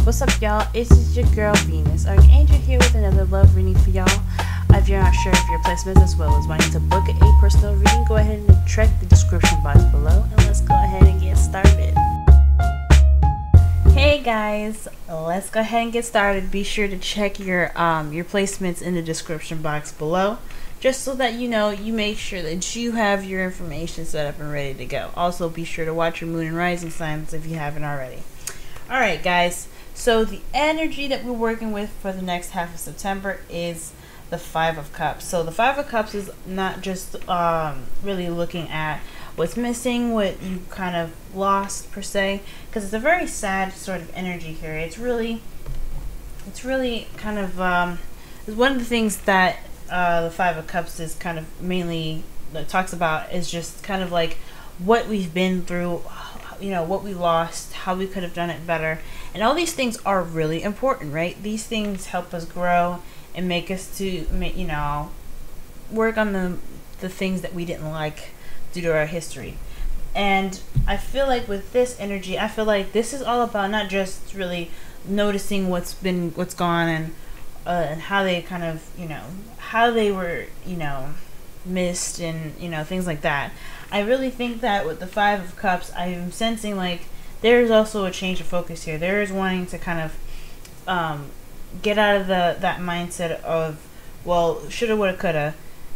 What's up, y'all? It's your girl Venus, Archangel, here with another love reading for y'all. If you're not sure of your placements as well as wanting to book a personal reading, go ahead and check the description box below, and let's go ahead and get started. Hey guys, let's go ahead and get started. Be sure to check your placements in the description box below, just so that you make sure that you have your information set up and ready to go. Also, be sure to watch your moon and rising signs if you haven't already. Alright guys, so the energy that we're working with for the next half of September is the Five of Cups. So the Five of Cups is not just really looking at what's missing, what you kind of lost per se, because it's a very sad sort of energy here. It's really kind of one of the things that the Five of Cups is kind of mainly talks about is just kind of like what we've been through, what we lost, how we could have done it better. And all these things are really important, right? These things help us grow and make us to, work on the things that we didn't like due to our history. And I feel like with this energy, I feel like this is all about not just really noticing what's gone and how they kind of, how they were, missed and, things like that. I really think that with the Five of Cups, I'm sensing like there's also a change of focus here. There is wanting to kind of get out of that mindset of, well, shoulda, woulda, coulda,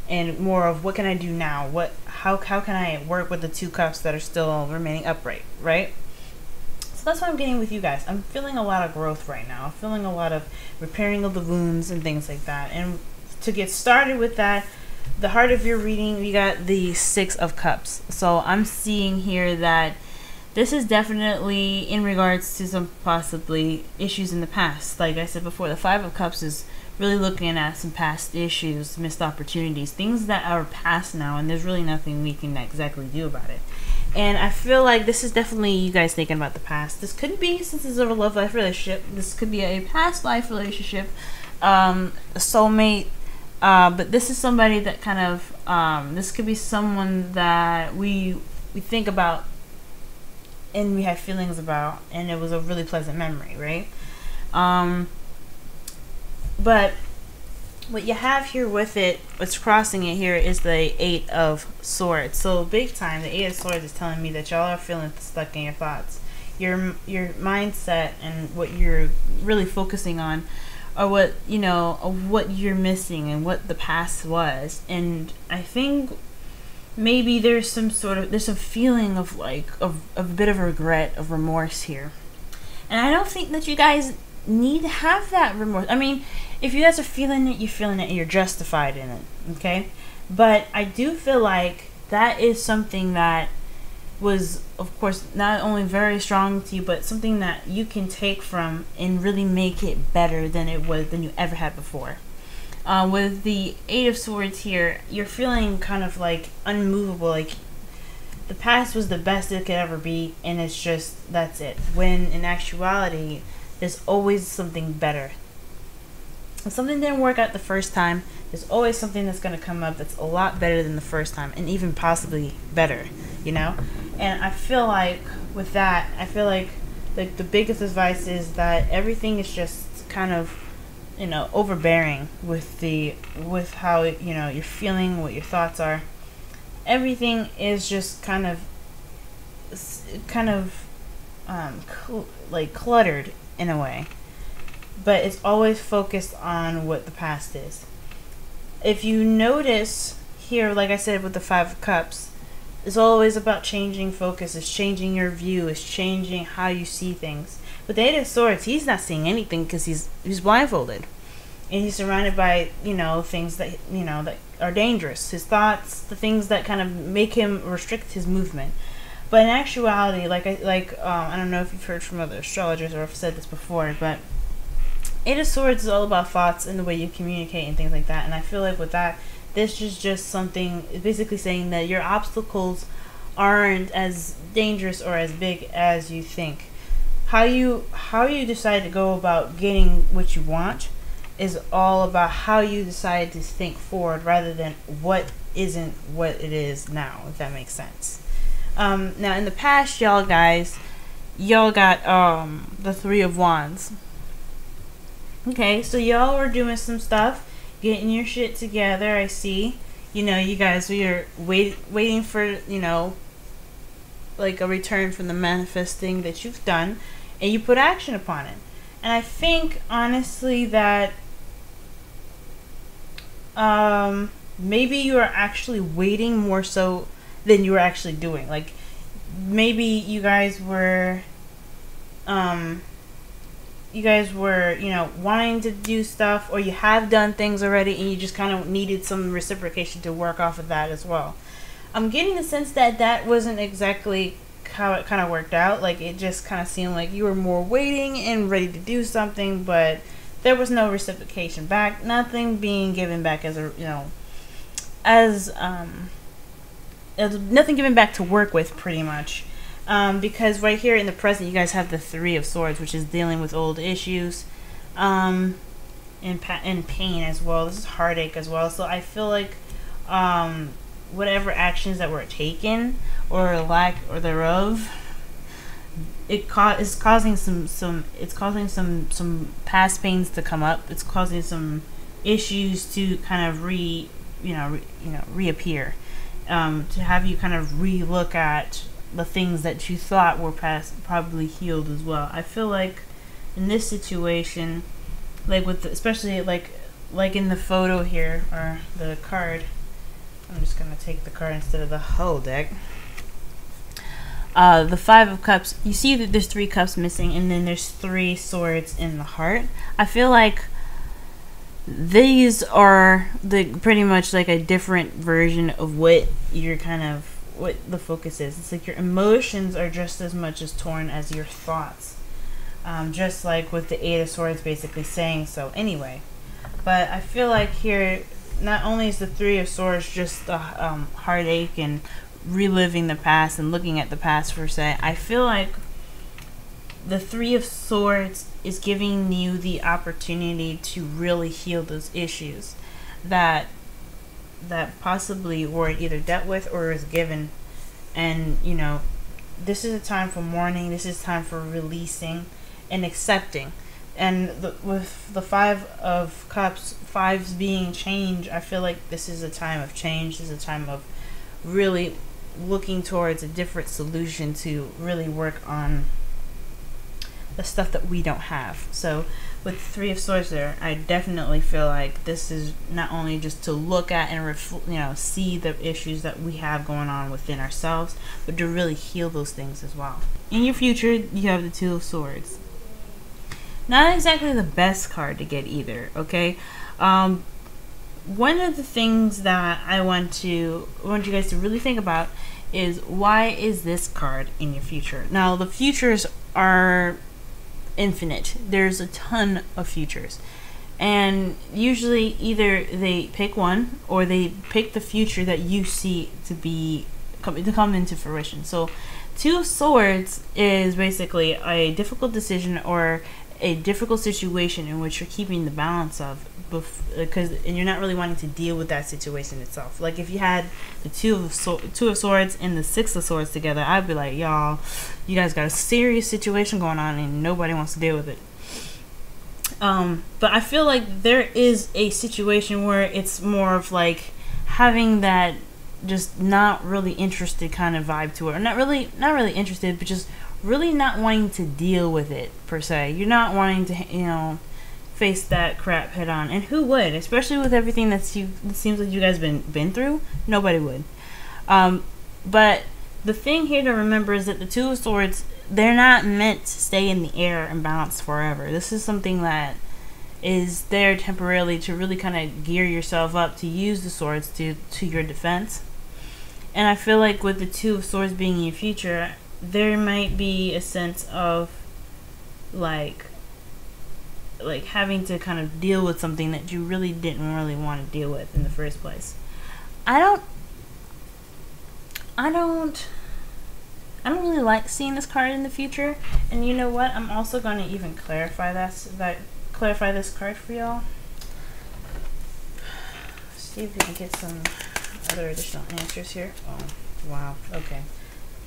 and more of what can I do now? How can I work with the two cups that are still remaining upright, right? So that's what I'm getting with you guys. I'm feeling a lot of growth right now. I'm feeling a lot of repairing of the wounds and things like that. And to get started with that, the heart of your reading, we got the Six of Cups. So I'm seeing here that this is definitely in regards to some possibly issues in the past. Like I said before, the Five of Cups is really looking at some past issues, missed opportunities, things that are past now, and there's really nothing we can exactly do about it. And I feel like this is definitely you guys thinking about the past. This could be, since it's a love life relationship, this could be a past life relationship, a soulmate, but this is somebody that kind of, this could be someone that we think about and we have feelings about, and it was a really pleasant memory, right? But what you have here with it, what's crossing it here, is the Eight of Swords. So big time, the Eight of Swords is telling me that y'all are feeling stuck in your thoughts. Your mindset and what you're really focusing on, or what what you're missing and what the past was. And I think maybe there's some feeling of a bit of regret, of remorse here. And I don't think that you guys need to have that remorse. I mean, if you guys are feeling it, you're feeling it and you're justified in it, okay? But I do feel like that is something that was, of course, not only very strong to you, but something that you can take from and really make it better than you ever had before. With the Eight of Swords here, you're feeling kind of like unmovable, like the past was the best it could ever be, and it's just, that's it. When in actuality, there's always something better. If something didn't work out the first time, there's always something that's going to come up that's a lot better than the first time, and even possibly better, And I feel like with that, the biggest advice is that everything is just kind of, overbearing with how you're feeling, what your thoughts are. Everything is just kind of like cluttered in a way, but it's always focused on what the past is. If you notice here, like I said with the Five of Cups, it's always about changing focus. It's changing your view. It's changing how you see things. With the Eight of Swords, he's not seeing anything because he's blindfolded, and he's surrounded by things that that are dangerous. His thoughts, the things that kind of make him restrict his movement. But in actuality, I don't know if you've heard from other astrologers or I've said this before, but Eight of Swords is all about thoughts and the way you communicate and things like that. And I feel like with that, this is just something basically saying that your obstacles aren't as dangerous or as big as you think. How you decide to go about getting what you want is all about how you decide to think forward rather than what isn't what it is now, if that makes sense. Now in the past, y'all guys, y'all got the Three of Wands. Okay, so y'all were doing some stuff, getting your shit together. I see. You know, you guys were waiting for, you know, like a return from the manifesting that you've done, and you put action upon it. And I think honestly that maybe you are actually waiting more so than you were actually doing. Like maybe you guys were you know, wanting to do stuff, or you have done things already and you just kind of needed some reciprocation to work off of that as well. I'm getting the sense that that wasn't exactly how it kind of worked out. Like it just kind of seemed like you were more waiting and ready to do something, but there was no reciprocation back, nothing being given back as a, you know, as nothing given back to work with, pretty much. Because right here in the present, you guys have the Three of Swords, which is dealing with old issues, and pain as well. This is heartache as well. So I feel like whatever actions that were taken or lack or thereof, is causing some some past pains to come up. It's causing some issues to kind of reappear, to have you kind of re-look at the things that you thought were past, probably healed as well. I feel like in this situation, like with especially like in the photo here, or the card, I'm just gonna take the card instead of the whole deck. The Five of Cups, you see that there's 3 cups missing, and then there's 3 swords in the heart. I feel like these are pretty much like a different version of what you're kind of, what the focus is. It's like your emotions are just as much as torn as your thoughts. Just like with the Eight of Swords basically saying so anyway. But I feel like here, not only is the Three of Swords just the heartache and reliving the past and looking at the past per se, I feel like the Three of Swords is giving you the opportunity to really heal those issues that possibly were either dealt with or is given. And you know, this is a time for mourning, this is time for releasing and accepting. And with the Five of Cups, fives being change, I feel like this is a time of change. This is a time of really looking towards a different solution to really work on the stuff that we don't have. So with Three of Swords there, I definitely feel like this is not only just to look at and see the issues that we have going on within ourselves, but to really heal those things as well. In your future, you have the Two of Swords. Not exactly the best card to get either, okay? One of the things that I want you guys to really think about is, why is this card in your future? Now, the futures are infinite. There's a ton of futures, and usually either they pick one or they pick the future that you see to come into fruition. So Two of Swords is basically a difficult decision or a difficult situation in which you're keeping the balance of, and you're not really wanting to deal with that situation itself. Like if you had the Two of Swords and the Six of Swords together, I'd be like, y'all, you guys got a serious situation going on and nobody wants to deal with it. But I feel like there is a situation where it's more of like having that just not really interested kind of vibe to it, or not really interested, but just really not wanting to deal with it per se. You're not wanting to, face that crap head on. And who would? Especially with everything it seems like you guys been through. Nobody would. But the thing here to remember is that the Two of Swords, they're not meant to stay in the air and balance forever. This is something that is there temporarily to really kind of gear yourself up to use the swords to your defense. And I feel like with the Two of Swords being in your future, there might be a sense of like having to kind of deal with something that you really didn't really want to deal with in the first place. I don't really like seeing this card in the future. And you know what? I'm also going to even clarify this card for y'all. See if we can get some other additional answers here. Oh, wow. Okay.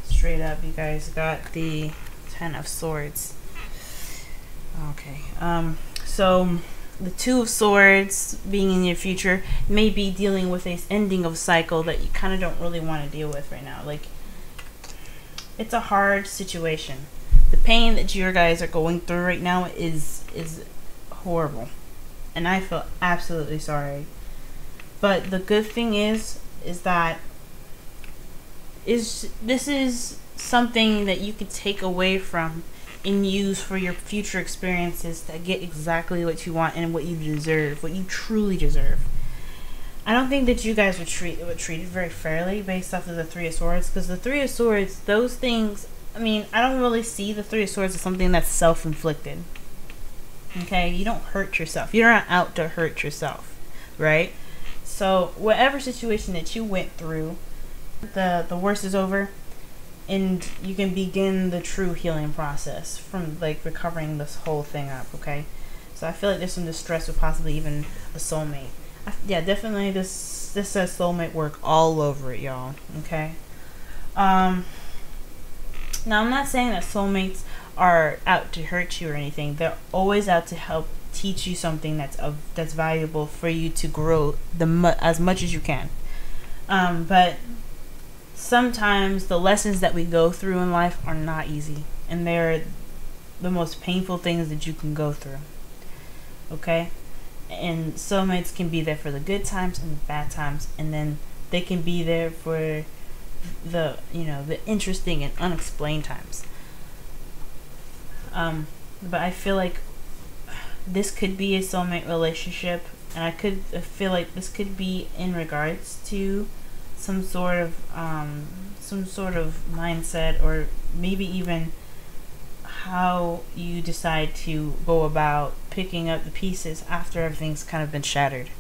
Straight up, you guys got the Ten of Swords. Okay. So the Two of Swords being in your future may be dealing with a ending of a cycle that you kind of don't really want to deal with right now. Like, it's a hard situation. The pain that you guys are going through right now is horrible, and I feel absolutely sorry. But the good thing is that this is something that you could take away from and use for your future experiences to get exactly what you want and what you deserve, what you truly deserve. I don't think that you guys were treated very fairly based off of the Three of Swords, because the Three of Swords, those things, I mean, I don't really see the Three of Swords as something that's self-inflicted. Okay, you don't hurt yourself. You're not out to hurt yourself, right? So whatever situation that you went through, the worst is over, and you can begin the true healing process from like recovering this whole thing up. Okay, so I feel like there's some distress with possibly even a soulmate. Yeah, definitely this says soulmate work all over it, y'all. Okay. Now I'm not saying that soulmates are out to hurt you or anything. They're always out to help teach you something that's valuable for you to grow as much as you can. But sometimes the lessons that we go through in life are not easy, and they're the most painful things that you can go through. Okay? And soulmates can be there for the good times and the bad times, and then they can be there for the interesting and unexplained times. But I feel like this could be a soulmate relationship, and I feel like this could be in regards to some sort of mindset, or maybe even how you decide to go about picking up the pieces after everything's kind of been shattered.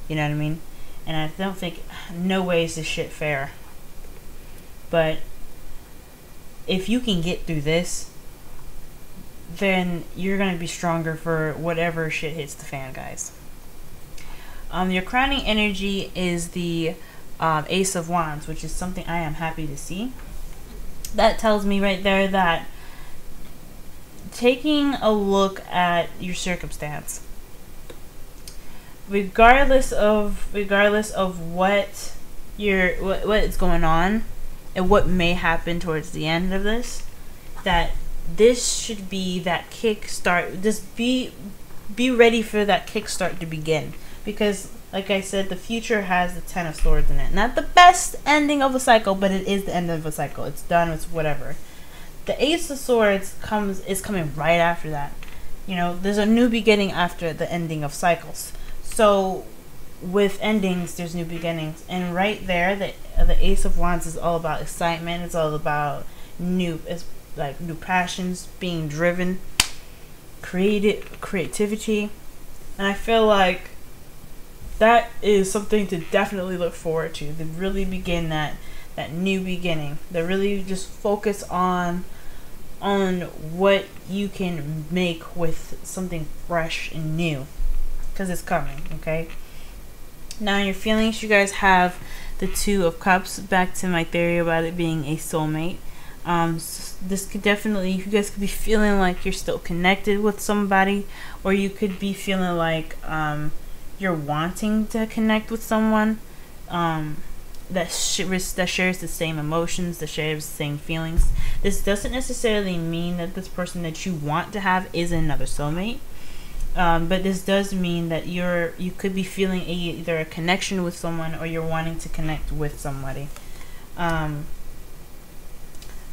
You know what I mean? And I don't think, no way is this shit fair. But if you can get through this, then you're going to be stronger for whatever shit hits the fan, guys. Your crowning energy is the Ace of Wands, which is something I am happy to see. That tells me right there that taking a look at your circumstance, regardless of what is going on and what may happen towards the end of this, that this should be that kickstart. Just be ready for that kickstart to begin, because like I said, the future has the Ten of Swords in it. Not the best ending of a cycle, but it is the end of a cycle. It's done. It's whatever. The Ace of Swords is coming right after that. You know, there's a new beginning after the ending of cycles. So with endings, there's new beginnings. And right there, the Ace of Wands is all about excitement. It's all about new passions, being driven, creativity. And I feel like that is something to definitely look forward to. To really begin that new beginning. To really just focus on what you can make with something fresh and new, because it's coming. Okay. Now your feelings, you guys have the Two of Cups. Back to my theory about it being a soulmate. This could definitely, you guys could be feeling like you're still connected with somebody, or you could be feeling like you're wanting to connect with someone that shares the same emotions, that shares the same feelings. This doesn't necessarily mean that this person that you want to have is another soulmate, but this does mean that you could be feeling either a connection with someone, or you're wanting to connect with somebody. In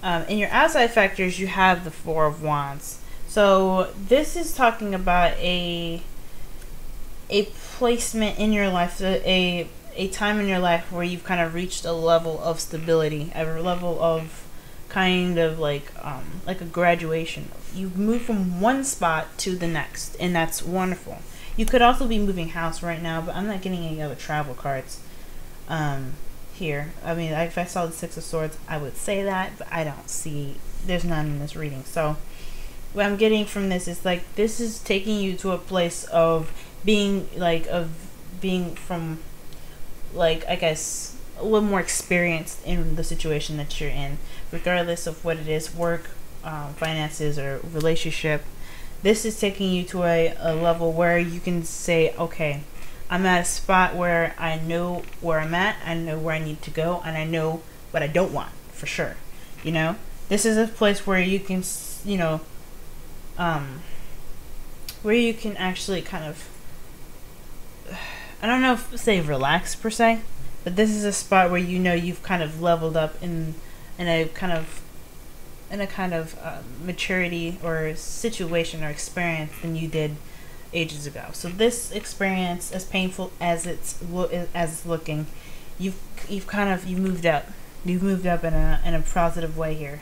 your outside factors, you have the Four of Wands. So this is talking about a placement in your life, a time in your life where you've kind of reached a level of stability, a level of kind of like a graduation. You've moved from one spot to the next, and that's wonderful. You could also be moving house right now, but I'm not getting any other travel cards here. I mean, if I saw the Six of Swords, I would say that, but I don't see, there's none in this reading. So what I'm getting from this is like, this is taking you to a place of being from, like, I guess a little more experienced in the situation that you're in, regardless of what it is, work, finances or relationship. This is taking you to a level where you can say, okay, I'm at a spot where I know where I'm at, I know where I need to go, and I know what I don't want for sure. You know, this is a place where you can, you know, where you can actually kind of, I don't know if say relax per se, but this is a spot where you know you've kind of leveled up in a kind of maturity or situation or experience than you did ages ago. So this experience, as painful as it's looking, you've moved up. You've moved up in a positive way here.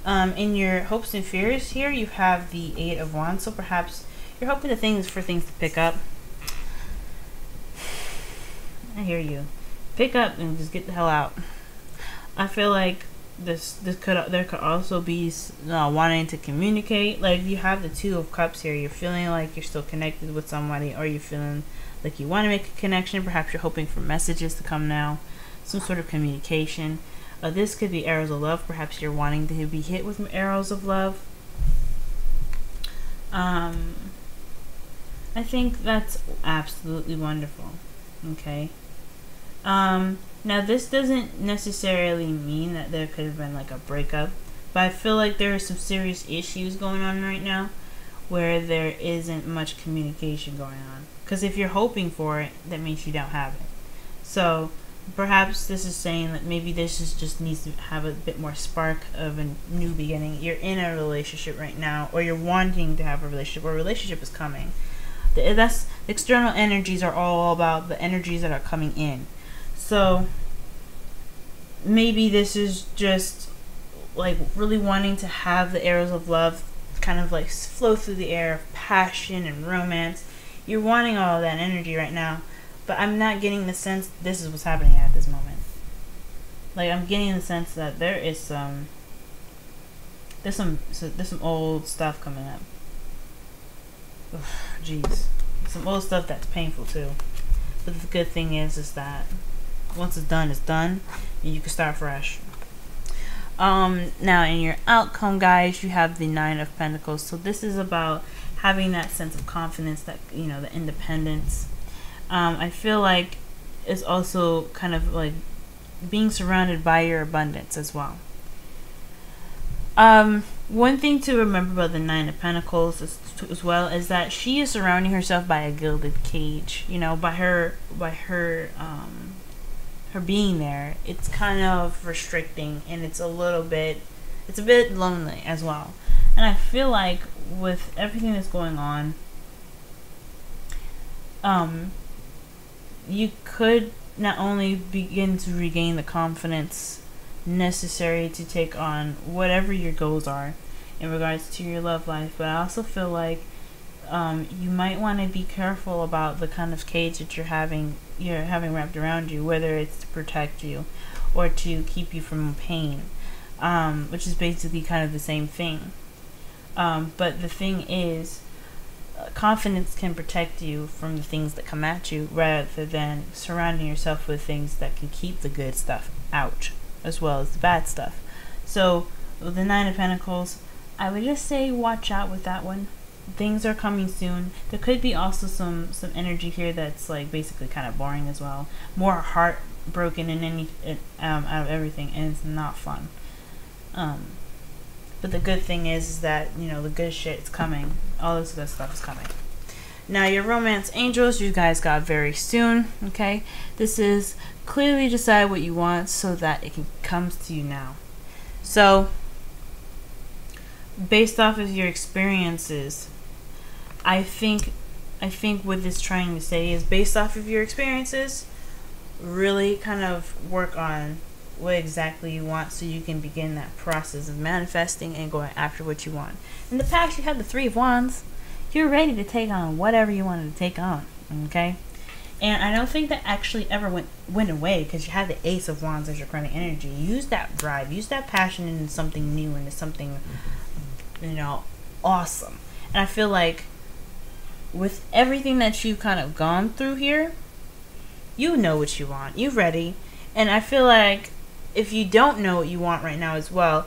In your hopes and fears here, you have the 8 of Wands. So perhaps you're hoping for things to pick up. I hear you. Pick up and just get the hell out. I feel like there could also be wanting to communicate. Like you have the 2 of Cups here. You're feeling like you're still connected with somebody, or you're feeling like you want to make a connection. Perhaps you're hoping for messages to come now, some sort of communication. This could be arrows of love. Perhaps you're wanting to be hit with arrows of love. I think that's absolutely wonderful. Okay. Now this doesn't necessarily mean that there could have been like a breakup, but I feel like there are some serious issues going on right now where there isn't much communication going on. Because if you're hoping for it, that means you don't have it. So perhaps this is saying that maybe this just needs to have a bit more spark of a new beginning. You're in a relationship right now, or you're wanting to have a relationship, or a relationship is coming. That's external energies are all about the energies that are coming in. So maybe this is just like really wanting to have the arrows of love kind of like flow through the air of passion and romance. You're wanting all of that energy right now, but I'm not getting the sense this is what's happening at this moment. Like I'm getting the sense that there is some old stuff coming up. Jeez, some old stuff that's painful too. But the good thing is that once it's done, and you can start fresh. Now in your outcome, guys, you have the 9 of Pentacles. So this is about having that sense of confidence, that, you know, the independence. I feel like it's also kind of like being surrounded by your abundance as well. One thing to remember about the 9 of Pentacles as well is that she is surrounding herself by a gilded cage. You know, by her being there, it's kind of restricting, and it's a bit lonely as well. And I feel like with everything that's going on, you could not only begin to regain the confidence necessary to take on whatever your goals are in regards to your love life, but I also feel like you might want to be careful about the kind of cage that you're having wrapped around you, whether it's to protect you or to keep you from pain, which is basically kind of the same thing. But the thing is, confidence can protect you from the things that come at you, rather than surrounding yourself with things that can keep the good stuff out as well as the bad stuff. So with the 9 of Pentacles, I would just say watch out with that one. Things are coming soon. There could be also some energy here that's like basically kind of boring as well, more heartbroken and out of everything, and it's not fun. But the good thing is that, you know, the good shit is coming. All this good stuff is coming. Now your romance angels, you guys got very soon. Okay, this is clearly decide what you want so that it comes to you now. So based off of your experiences, I think what this trying to say is, based off of your experiences, really kind of work on what exactly you want so you can begin that process of manifesting and going after what you want. In the past, you had the 3 of Wands. You're ready to take on whatever you wanted to take on, okay? And I don't think that actually ever went away, because you had the Ace of Wands as your current energy. Use that drive, use that passion into something new, into something, you know, awesome. And I feel like with everything that you've kind of gone through here, you know what you want. You're ready. And I feel like if you don't know what you want right now as well,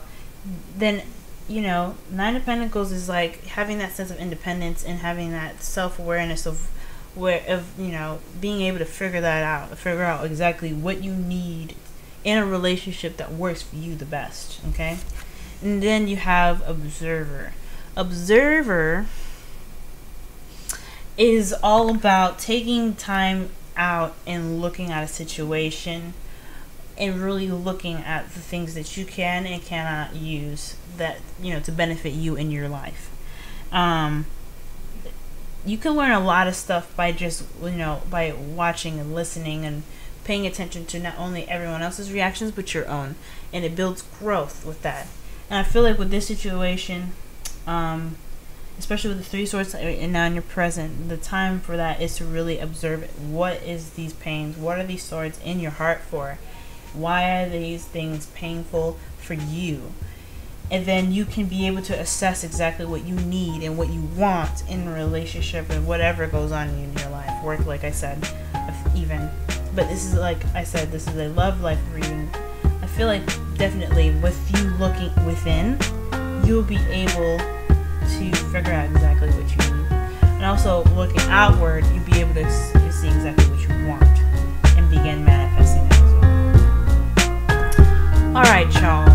then you know, Nine of Pentacles is like having that sense of independence and having that self-awareness of you know, being able to figure out exactly what you need in a relationship that works for you the best. Okay. And then you have Observer. Observer is all about taking time out and looking at a situation and really looking at the things that you can and cannot use that, you know, to benefit you in your life. You can learn a lot of stuff by just, you know, by watching and listening and paying attention to not only everyone else's reactions but your own, and it builds growth with that. And I feel like with this situation, especially with the Three Swords and now in your present, the time for that is to really observe it. What is these pains? What are these swords in your heart for? Why are these things painful for you? And then you can be able to assess exactly what you need and what you want in a relationship and whatever goes on in your life. Work, like I said, even. But this is, like I said, this is a love life reading. I feel like definitely with you looking within, you'll be able to figure out exactly what you need. And also looking outward, you'll be able to see exactly what you want and begin manifesting it as well. Alright, y'all.